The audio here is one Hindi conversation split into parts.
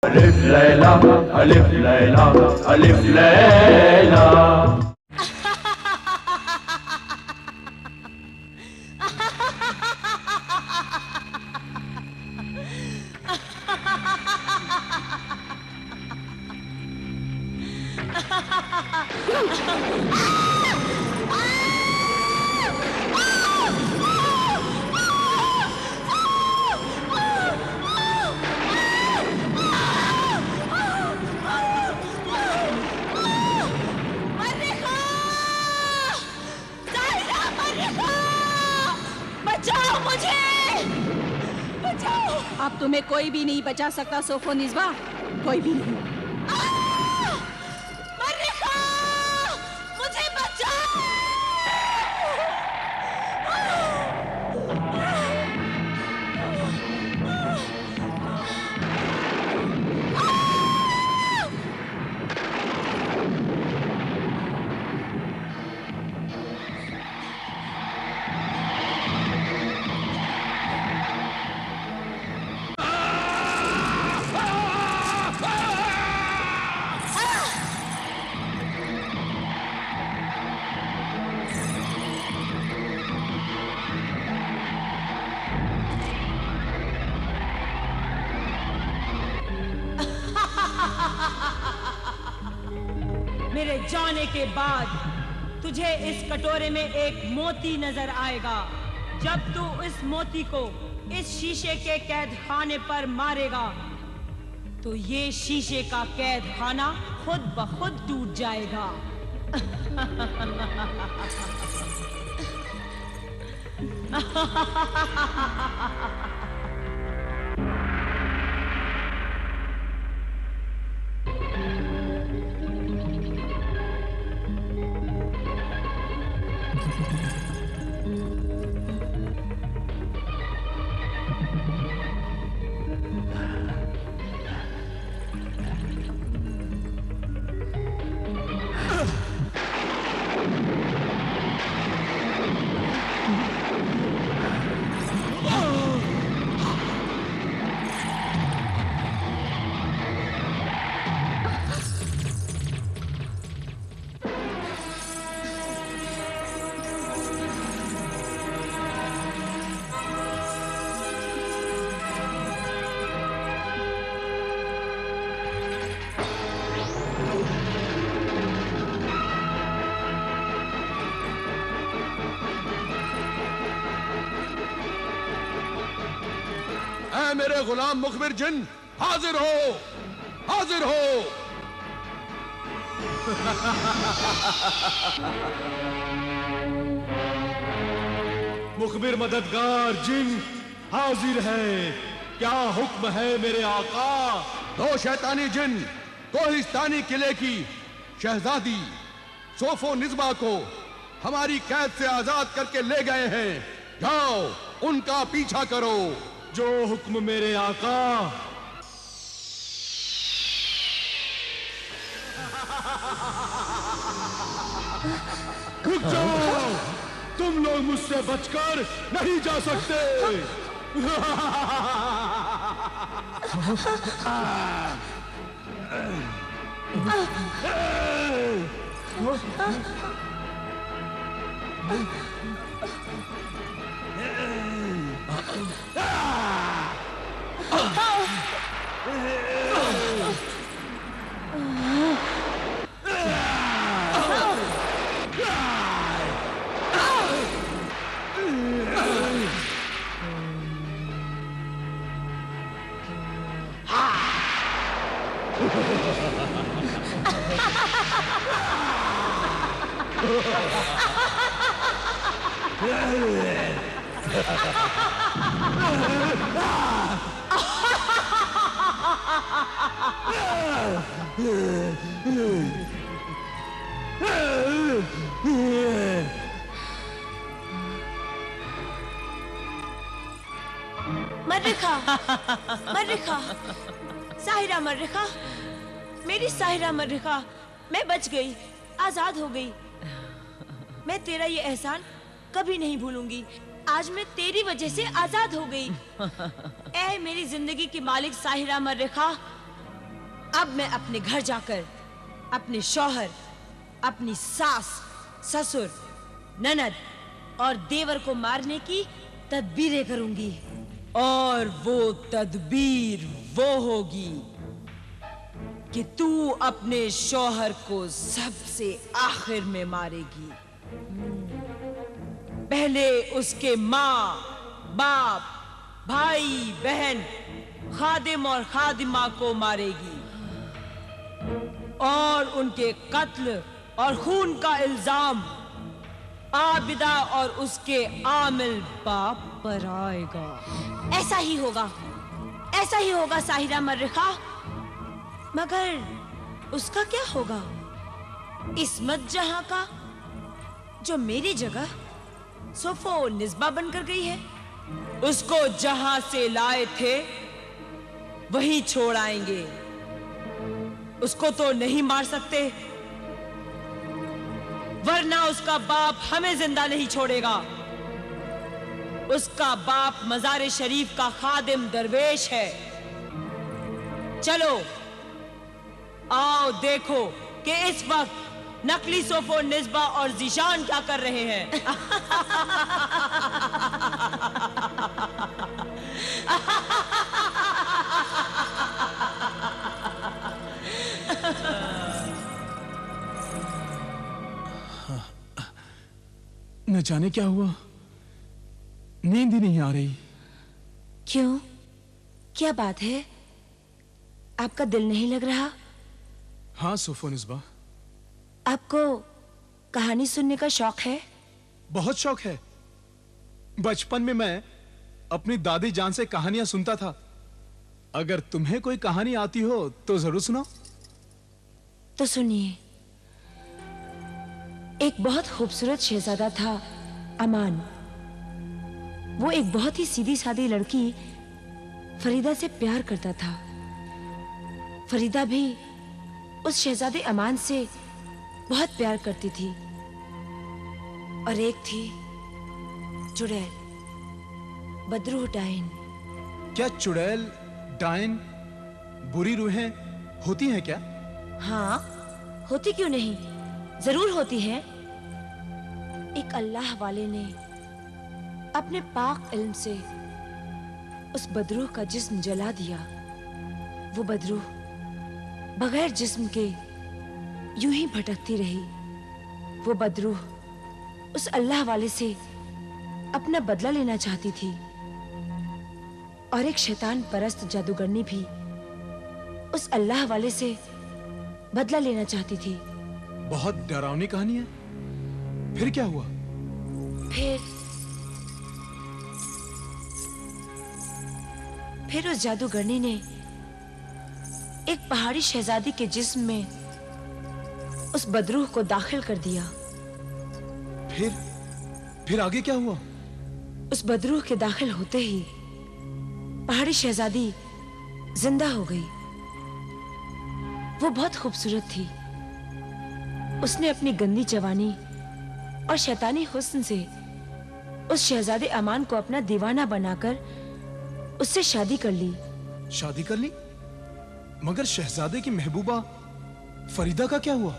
अलिफ लैला, अलिफ लैला, अलिफ लैला। अब तुम्हें कोई भी नहीं बचा सकता सोफोनिज़्वा, कोई भी नहीं। मर्रिखा, मुझे बचाओ! मेरे जाने के बाद तुझे इस कटोरे में एक मोती नजर आएगा। जब तू इस मोती को इस शीशे के कैद खाने पर मारेगा तो ये शीशे का कैद खाना खुद ब खुद टूट जाएगा। मेरे गुलाम मुखबिर जिन, हाजिर हो, हाजिर हो। मुखबिर मददगार जिन हाजिर है। क्या हुक्म है मेरे आका? दो शैतानी जिन कोहिस्तानी किले की शहजादी सोफोनिज़्वा को हमारी कैद से आजाद करके ले गए हैं। जाओ, उनका पीछा करो। जो हुक्म मेरे आका। रुक जाओ, तुम लोग मुझसे बचकर नहीं जा सकते। मर्रिखा, मर्रिखा, साहिरा मर्रिखा, मेरी साहिरा मर्रिखा, मैं बच गई, आजाद हो गई। मैं तेरा ये एहसान कभी नहीं भूलूंगी। आज मैं तेरी वजह से आजाद हो गई। ऐ मेरी जिंदगी की मालिक साहिरा मर्रिखा, अब मैं अपने घर जाकर अपने शौहर, अपनी सास, ससुर, ननद और देवर को मारने की तदबीरें करूंगी। और वो तदबीर वो होगी कि तू अपने शौहर को सबसे आखिर में मारेगी। पहले उसके माँ, बाप, भाई, बहन, खादिम और खादिमा को मारेगी और उनके कत्ल और खून का इल्जाम आबिदा और उसके आमिल बाप पर आएगा। ऐसा ही होगा, ऐसा ही होगा साहिरा मर्रिखा। मगर उसका क्या होगा इस्मत जहां का, जो मेरी जगह सोफो निस्बा बनकर गई है? उसको जहां से लाए थे वहीं छोड़ आएंगे। उसको तो नहीं मार सकते, वरना उसका बाप हमें जिंदा नहीं छोड़ेगा। उसका बाप मज़ार शरीफ का खादिम दरवेश है। चलो आओ देखो कि इस वक्त नकली सोफो निस्बा और जीशान क्या कर रहे हैं। न जाने क्या हुआ, नींद ही नहीं आ रही। क्यों, क्या बात है? आपका दिल नहीं लग रहा? हाँ सोफो निस्बा। आपको कहानी सुनने का शौक है? बहुत शौक है। बचपन में मैं अपनी दादी जान से कहानियां सुनता था। अगर तुम्हें कोई कहानी आती हो तो जरूर सुनाओ। तो सुनिए। एक बहुत खूबसूरत शहजादा था अमान। वो एक बहुत ही सीधी सादी लड़की फरीदा से प्यार करता था। फरीदा भी उस शहजादे अमान से बहुत प्यार करती थी। और एक थी चुड़ैल, बदरू डाइन। क्या चुड़ैल, डाइन बुरी रूहें होती हैं क्या? हाँ, होती क्यों नहीं, जरूर होती है। एक अल्लाह वाले ने अपने पाक इल्म से उस बदरूह का जिस्म जला दिया। वो बदरूह बगैर जिस्म के यूं ही भटकती रही। वो बदरूह उस अल्लाह वाले से अपना बदला लेना चाहती थी। और एक शैतान परस्त जादूगरनी भी उस अल्लाह वाले से बदला लेना चाहती थी। बहुत डरावनी कहानी है। फिर क्या हुआ? फिर उस जादूगरनी ने एक पहाड़ी शहजादी के जिस्म में उस बदरूह को दाखिल कर दिया। फिर आगे क्या हुआ? उस बदरूह के दाखिल होते ही पहाड़ी शहजादी जिंदा हो गई। वो बहुत खूबसूरत थी। उसने अपनी गंदी जवानी और शैतानी हुस्न से उस शहजादे अमान को अपना दीवाना बनाकर उससे शादी कर ली। शादी कर ली? मगर शहजादे की महबूबा फरीदा का क्या हुआ?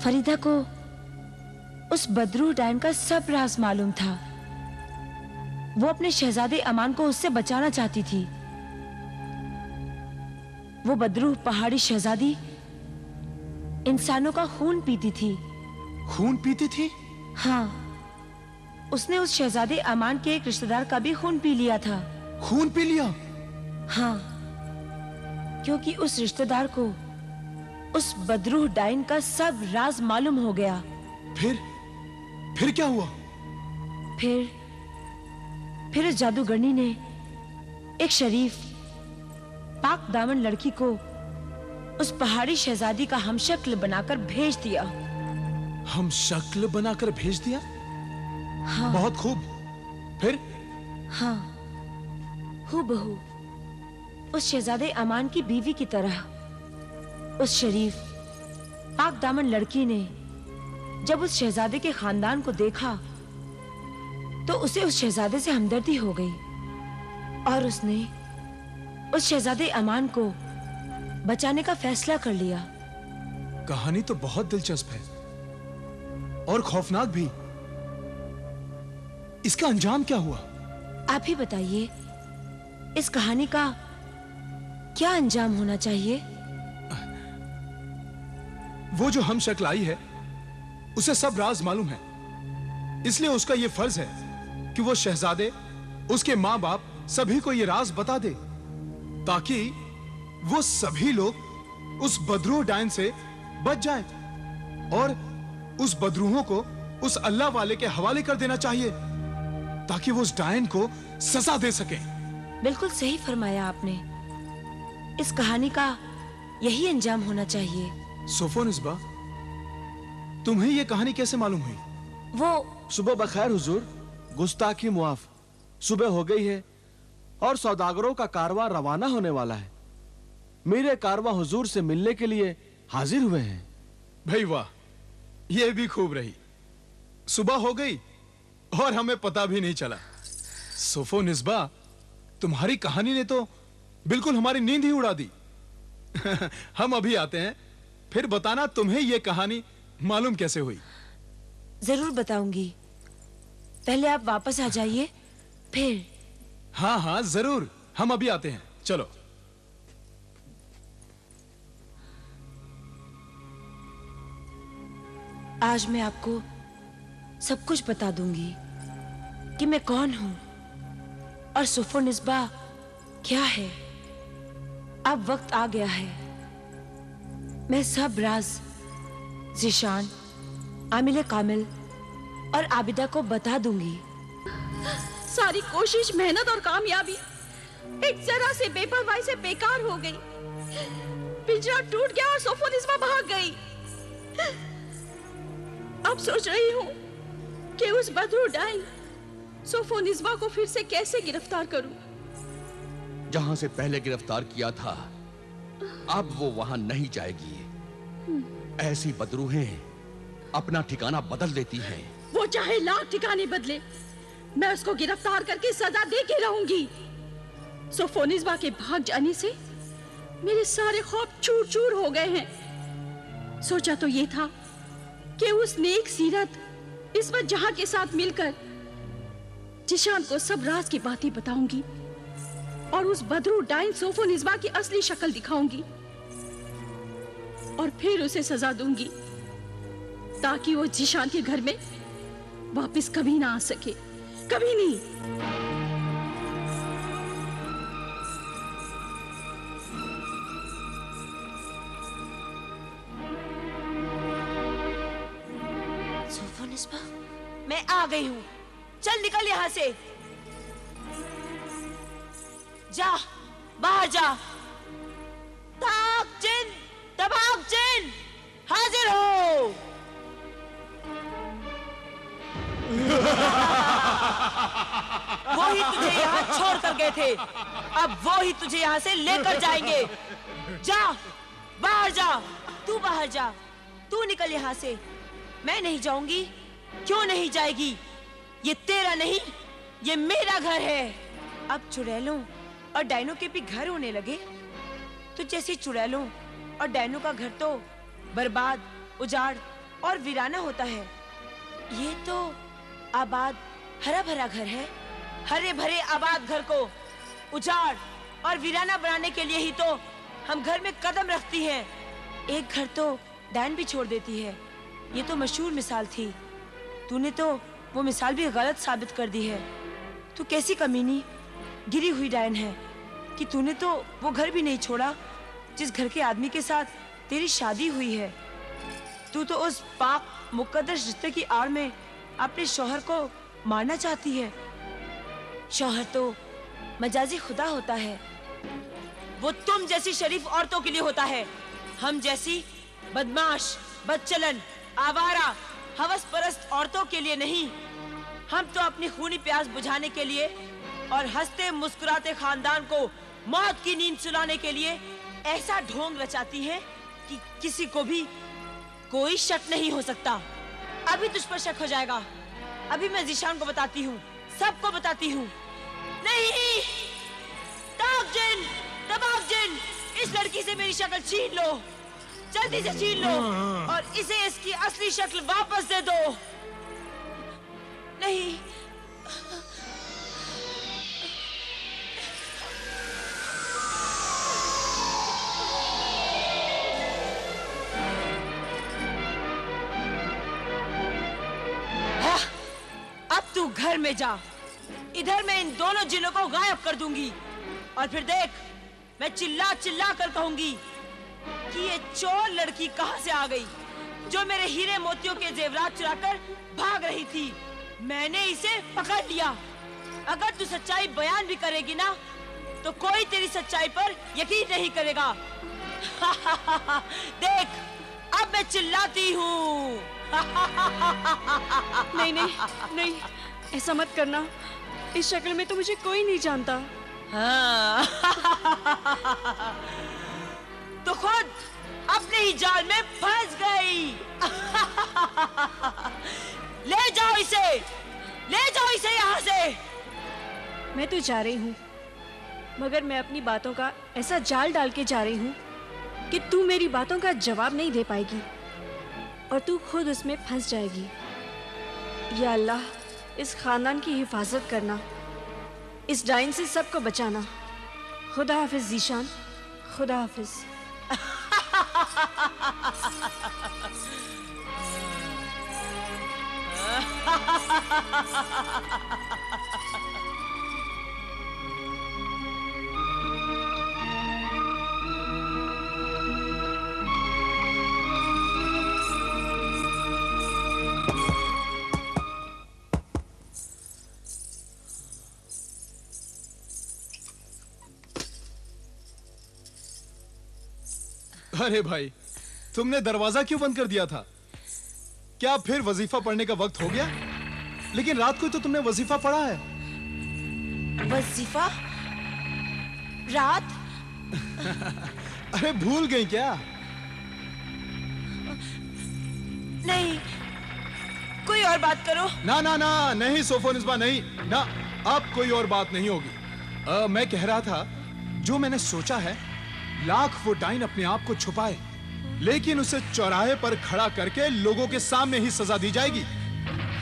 फरीदा को उस बदरू डाइन का सब राज मालूम था। वो अपने शहजादे अमान को उससे बचाना चाहती थी। वो बदरू पहाड़ी शहजादी इंसानों का खून पीती थी। खून पीती थी? हाँ, उसने उस शहजादे अमान के एक रिश्तेदार का भी खून पी लिया था। खून पी लिया? हाँ, क्योंकि उस रिश्तेदार को उस बदरूह डाइन का सब राज मालूम हो गया। फिर क्या हुआ? फिर उस जादूगरनी ने एक शरीफ पाक दामन लड़की को उस पहाड़ी शहजादी का हमशक्ल बनाकर भेज दिया। हम शक्ल बनाकर भेज दिया? हाँ। बहुत खूब। फिर? हाँ, हूबहू उस शहजादे अमान की बीवी की तरह उस शरीफ पाक दामन लड़की ने जब उस शहजादे के खानदान को देखा तो उसे उस शहजादे से हमदर्दी हो गई और उसने उस शहजादे अमान को बचाने का फैसला कर लिया। कहानी तो बहुत दिलचस्प है और खौफनाक भी। इसका अंजाम क्या हुआ? आप ही बताइए, इस कहानी का क्या अंजाम होना चाहिए? वो जो हम शक्ल आई है उसे सब राज मालूम है, इसलिए उसका यह फर्ज है कि वो शहजादे, उसके मां बाप सभी को यह राज बता दे, ताकि वो सभी लोग उस बदरूह डायन से बच जाएं और उस बदरूहों को उस अल्लाह वाले के हवाले कर देना चाहिए ताकि वो उस डायन को सजा दे सके। बिल्कुल सही फरमाया आपने। इस कहानी का यही अंजाम होना चाहिए। सोफोनिस्बा, तुम्हें यह कहानी कैसे मालूम हुई? वो सुबह बखैर हुजूर, गुस्ताखी मुआफ। सुबह हो गई है और सौदागरों का कारवां रवाना होने वाला है। मेरे कारवां हुजूर से मिलने के लिए हाजिर हुए हैं। भाई वाह, यह भी खूब रही। सुबह हो गई और हमें पता भी नहीं चला। सोफोनिस्बा, तुम्हारी कहानी ने तो बिल्कुल हमारी नींद ही उड़ा दी। हम अभी आते हैं, फिर बताना तुम्हें यह कहानी मालूम कैसे हुई। जरूर बताऊंगी, पहले आप वापस आ जाइए फिर। हाँ हाँ जरूर, हम अभी आते हैं, चलो। आज मैं आपको सब कुछ बता दूंगी कि मैं कौन हूं और सोफोनिस्बा क्या है। अब वक्त आ गया है, मैं सब राज ज़ीशान, आमिल कामिल और आबिदा को बता दूंगी। सारी कोशिश, मेहनत और कामयाबी एक जरा से बेपरवाही से बेकार हो गई। पिंजरा टूट गया और सोफोनिस्बा भाग गई। अब सोच रही हूँ कि उस बदरू डायन सोफोनिस्बा को फिर से कैसे गिरफ्तार करूं। जहां से पहले गिरफ्तार किया था, अब वो वहां नहीं जाएगी। ऐसी बदरूहें अपना ठिकाना बदल देती हैं। वो चाहे लाख ठिकाने बदले, मैं उसको गिरफ्तार करके सजा दे के रहूंगी। सोफोनिस्बा के भाग जाने से मेरे सारे ख्वाब चूर चूर हो गए हैं। सोचा तो ये था कि उस नेक सीरत इस्मत जहां के साथ मिलकर जिशान को सब राज की बातें बताऊंगी और उस बदरू डायन सोफोनिस्बा की असली शक्ल दिखाऊंगी और फिर उसे सजा दूंगी ताकि वो जिशान के घर में वापस कभी ना आ सके, कभी नहीं। सोफोनिस्बा, मैं आ गई हूँ, चल निकल यहाँ से। जा, बाहर जा। ताक जिन, तबाक जिन, हाजिर हो। वो ही तुझे यहाँ छोड़ कर गए थे, अब वो ही तुझे यहाँ से लेकर जाएंगे। जा, बाहर जा। तू बाहर जा, तू निकल यहाँ से। मैं नहीं जाऊंगी। क्यों नहीं जाएगी? ये तेरा नहीं, ये मेरा घर है। अब चुड़ैलों और डायनों के भी घर होने लगे। तो जैसे चुड़ैलों और डायनों का घर तो बर्बाद, उजाड़ और वीराना होता है, ये तो आबाद, हरा भरा घर है। हरे भरे आबाद घर को उजाड़ और वीराना बनाने के लिए ही तो हम घर में कदम रखती हैं। एक घर तो डायन भी छोड़ देती है। ये तो मशहूर मिसाल थी। तूने तो वो मिसाल भी गलत साबित कर दी है। तू कैसी कमीनी, गिरी हुई डायन है कि तूने तो वो घर भी नहीं छोड़ा जिस घर के आदमी के साथ तेरी शादी हुई है। तू तो उस पाक मुकद्दस रिश्ते की आड़ में अपने शौहर को मारना चाहती है। शौहर तो मजाजी खुदा होता है, वो तुम जैसी शरीफ औरतों के लिए होता है। हम जैसी बदमाश, बदचलन, आवारा, हवस परस्त औरतों के लिए नहीं। हम तो अपनी खूनी प्यास बुझाने के लिए और हंसते मुस्कुराते खानदान को मौत की नींद सुलाने के लिए ऐसा ढोंग रचाती हैं कि किसी को भी कोई शक नहीं हो सकता। अभी तुझ पर शक हो जाएगा। अभी मैं ज़ीशान को बताती हूँ, सबको बताती हूँ। नहीं, ताक जिन, तबाक जिन, इस लड़की से मेरी शक्ल छीन लो, जल्दी से छीन लो और इसे इसकी असली शक्ल वापस दे दो। नहीं, अब तू घर में जा, इधर मैं इन दोनों जिनों को गायब कर दूंगी और फिर देख, मैं चिल्ला चिल्ला कर कहूंगी कि ये चोर लड़की कहां से आ गई जो मेरे हीरे मोतियों के जेवरात चुराकर भाग रही थी। मैंने इसे पकड़ लिया। अगर तू सच्चाई बयान भी करेगी ना, तो कोई तेरी सच्चाई पर यकीन नहीं करेगा। देख, अब मैं चिल्लाती हूँ। नहीं नहीं नहीं, ऐसा मत करना। इस शक्ल में तो मुझे कोई नहीं जानता। हाँ। तो खुद अपने ही जाल में फंस गई। ले जाओ इसे, ले जाओ इसे यहाँ से। मैं तो जा रही हूँ, मगर मैं अपनी बातों का ऐसा जाल डाल के जा रही हूँ कि तू मेरी बातों का जवाब नहीं दे पाएगी और तू खुद उसमें फंस जाएगी। या अल्लाह, इस खानदान की हिफाजत करना, इस डाइन से सबको बचाना। खुदा हाफिज जीशान, खुदा हाफिज। अरे भाई, तुमने दरवाजा क्यों बंद कर दिया था? क्या फिर वजीफा पढ़ने का वक्त हो गया? लेकिन रात को तो तुमने वजीफा पढ़ा है। वजीफा? रात? अरे भूल गई क्या? नहीं, कोई और बात करो। ना ना ना, नहीं सोफोनिस्बा, नहीं ना, अब कोई और बात नहीं होगी। मैं कह रहा था, जो मैंने सोचा है, लाख वो डाइन अपने आप को छुपाए, लेकिन उसे चौराहे पर खड़ा करके लोगों के सामने ही सजा दी जाएगी।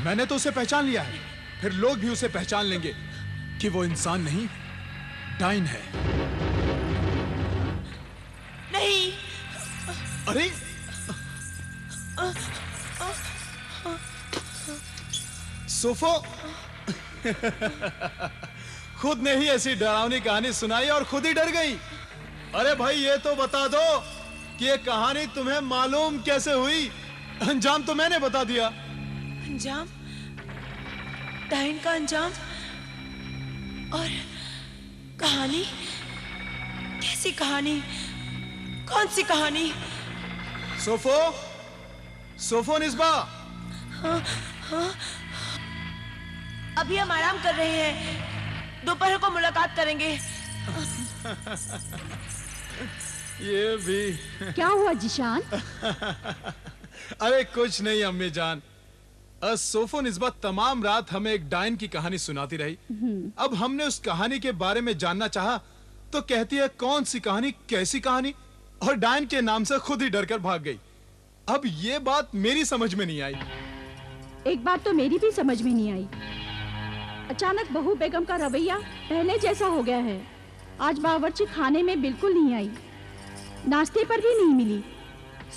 मैंने तो उसे पहचान लिया है, फिर लोग भी उसे पहचान लेंगे कि वो इंसान नहीं, डाइन है। नहीं। अरे सोफो, खुद ने ही ऐसी डरावनी कहानी सुनाई और खुद ही डर गई। अरे भाई, ये तो बता दो कि ये कहानी तुम्हें मालूम कैसे हुई? अंजाम तो मैंने बता दिया। अंजाम? डाइन का अंजाम? और कहानी? कैसी कहानी? कौन सी कहानी? सोफो, सोफोनिस्बा। हाँ, हाँ। अभी हम आराम कर रहे हैं, दोपहर को मुलाकात करेंगे। ये भी क्या हुआ जीशान? अरे कुछ नहीं अम्मी जान, सोफोनिस्बा तमाम रात हमें एक डाइन की कहानी सुनाती रही। अब हमने उस कहानी के बारे में जानना चाहा तो कहती है कौन सी कहानी, कैसी कहानी, और डाइन के नाम से खुद ही डरकर भाग गई। अब ये बात मेरी समझ में नहीं आई। एक बात तो मेरी भी समझ में नहीं आई। अचानक बहू बेगम का रवैया पहले जैसा हो गया है। आज बावर्ची खाने में बिल्कुल नहीं आई, नाश्ते पर भी नहीं मिली।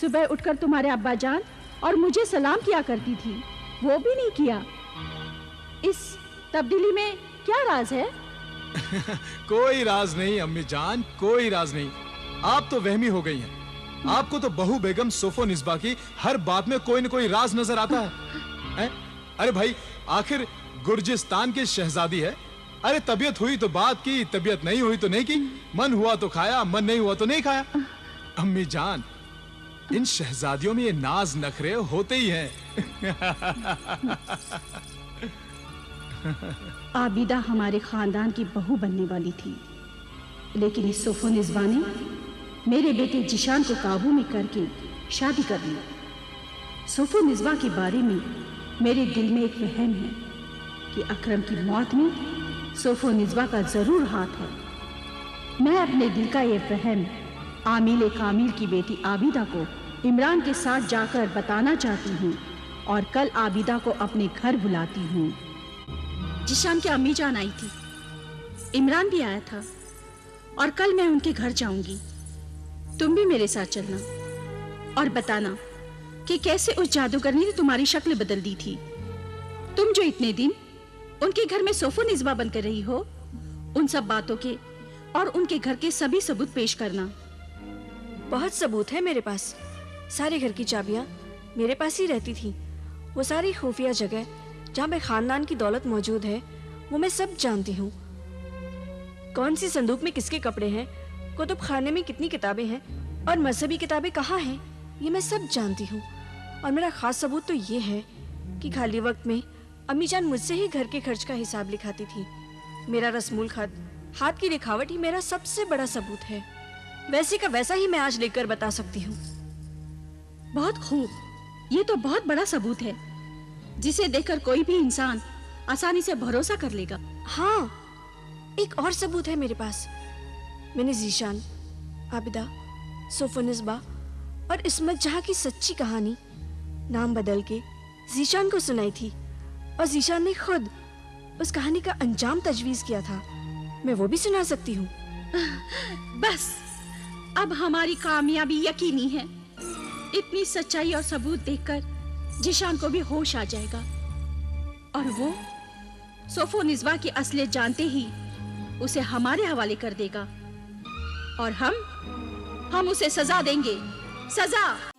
सुबह उठकर तुम्हारे अब्बा जान और मुझे सलाम किया करती थी, वो भी नहीं किया। इस तब्दीली में क्या राज है? कोई राज नहीं अम्मी जान, कोई राज नहीं। आप तो वहमी हो गई हैं। आपको तो बहू बेगम सोफोनिस्बा की हर बात में कोई न कोई राज नजर आता है? अरे भाई, आखिर गुर्जिस्तान की शहजादी है। अरे तबीयत हुई तो बात की, तबीयत नहीं हुई तो नहीं की, मन हुआ तो खाया, मन नहीं हुआ तो नहीं खाया। अम्मी जान, इन शहजादियों में ये नाज नखरे होते ही हैं। आबिदा हमारे खानदान की बहू बनने वाली थी, लेकिन इस सोफोनिस्बा ने मेरे बेटे जिशान को काबू में करके शादी कर ली। सोफोनिस्बा के बारे में मेरे दिल में एक वहम है कि अकरम की मौत में सोफोनिस्बा का जरूर हाथ है। मैं अपने दिल का ये वहम आमिल कामिल की बेटी आबिदा को इमरान के साथ जाकर बताना चाहती हूँ और कल आबिदा को अपने घर बुलाती हूँ। जिशान की अम्मी जान आई थी, इमरान भी आया था और कल मैं उनके घर जाऊंगी। तुम भी मेरे साथ चलना और बताना कि कैसे उस जादूगरनी ने तुम्हारी शक्ल बदल दी थी। तुम जो इतने दिन उनके घर में सोफो निस्बा बनकर रही हो, उन सब बातों के और उनके घर के सभी सबूत पेश करना। बहुत सबूत है मेरे पास। सारे घर की चाबियां मेरे पास ही रहती थी। वो सारी खुफिया जगह जहाँ पे खानदान की दौलत मौजूद है वो मैं सब जानती हूँ। कौन सी संदूक में किसके कपड़े हैं, कुतुब खाने में कितनी किताबें हैं और मजहबी किताबें कहाँ हैं, ये मैं सब जानती हूँ। और मेरा खास सबूत तो ये है कि खाली वक्त में अम्मी जान मुझसे ही घर के खर्च का हिसाब लिखाती थी। मेरा रस्मुल खत, हाथ की लिखावट ही मेरा सबसे बड़ा सबूत है। वैसे का वैसा ही मैं आज लेकर बता सकती हूँ। बहुत खूब, ये तो बहुत बड़ा सबूत है जिसे देखकर कोई भी इंसान आसानी से भरोसा कर लेगा। हाँ, एक और सबूत है मेरे पास। मैंने जीशान, आबिदा, सोफो निस्बा और इस्मत जहाँ की सच्ची कहानी नाम बदल के जीशान को सुनाई थी और जीशान ने खुद उस कहानी का अंजाम तजवीज किया था। मैं वो भी सुना सकती हूँ। बस अब हमारी कामयाबी यकीनी है। इतनी सच्चाई और सबूत देखकर जिशान को भी होश आ जाएगा और वो सोफो निस्बा की असलियत जानते ही उसे हमारे हवाले कर देगा और हम उसे सजा देंगे। सजा।